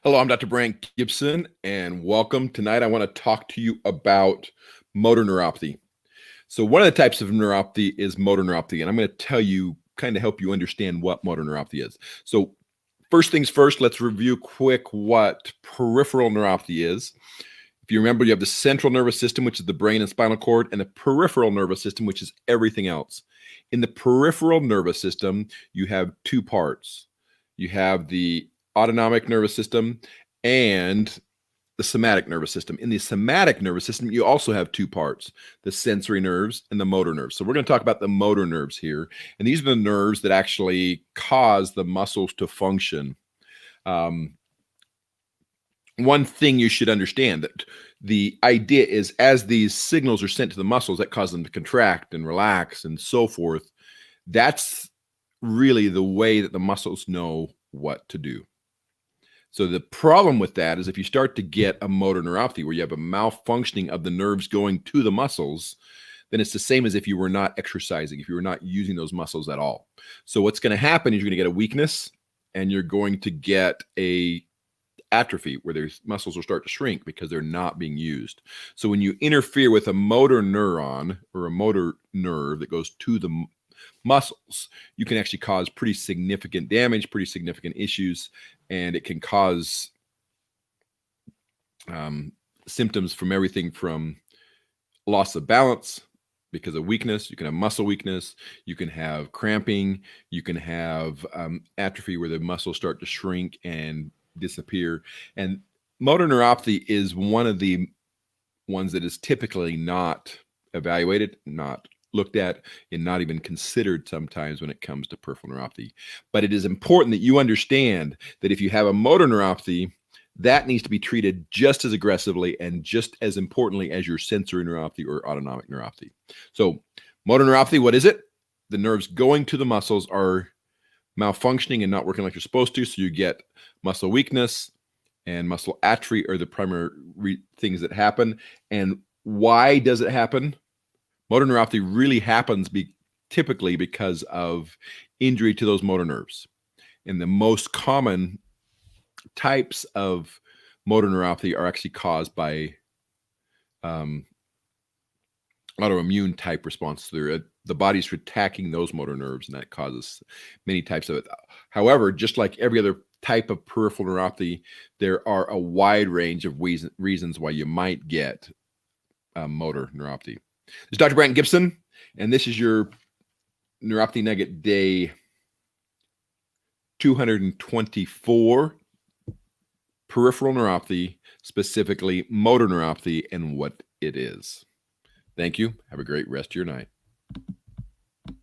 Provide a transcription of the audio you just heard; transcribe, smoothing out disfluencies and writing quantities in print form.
Hello, I'm Dr. Brant Gibson, and welcome. Tonight, I want to talk to you about motor neuropathy. So, one of the types of neuropathy is motor neuropathy, and I'm going to tell you, kind of help you understand what motor neuropathy is. So, first things first, let's review quick what peripheral neuropathy is. If you remember, you have the central nervous system, which is the brain and spinal cord, and the peripheral nervous system, which is everything else. In the peripheral nervous system, you have two parts. You have the autonomic nervous system and the somatic nervous system. In the somatic nervous system, you also have two parts, the sensory nerves and the motor nerves. So we're going to talk about the motor nerves here. And these are the nerves that actually cause the muscles to function. One thing you should understand that the idea is as these signals are sent to the muscles that cause them to contract and relax and so forth, that's really the way that the muscles know what to do. So the problem with that is if you start to get a motor neuropathy where you have a malfunctioning of the nerves going to the muscles, then it's the same as if you were not exercising, if you were not using those muscles at all. So what's going to happen is you're going to get a weakness and you're going to get a atrophy where their muscles will start to shrink because they're not being used. So when you interfere with a motor neuron or a motor nerve that goes to the muscles, you can actually cause pretty significant damage, pretty significant issues, and it can cause symptoms from everything from loss of balance because of weakness. You can have muscle weakness, you can have cramping, you can have atrophy where the muscles start to shrink and disappear. And motor neuropathy is one of the ones that is typically not evaluated, not looked at, and not even considered sometimes when it comes to peripheral neuropathy. But it is important that you understand that if you have a motor neuropathy, that needs to be treated just as aggressively and just as importantly as your sensory neuropathy or autonomic neuropathy. So motor neuropathy, what is it? The nerves going to the muscles are malfunctioning and not working like you're supposed to. So you get muscle weakness and muscle atrophy are the primary things that happen. And why does it happen? Motor neuropathy really happens typically because of injury to those motor nerves. And the most common types of motor neuropathy are actually caused by autoimmune type responses. The body's attacking those motor nerves, and that causes many types of it. However, just like every other type of peripheral neuropathy, there are a wide range of reasons why you might get motor neuropathy. This is Dr. Brant Gibson, and this is your Neuropathy Nugget Day 224, peripheral neuropathy, specifically motor neuropathy, and what it is. Thank you. Have a great rest of your night.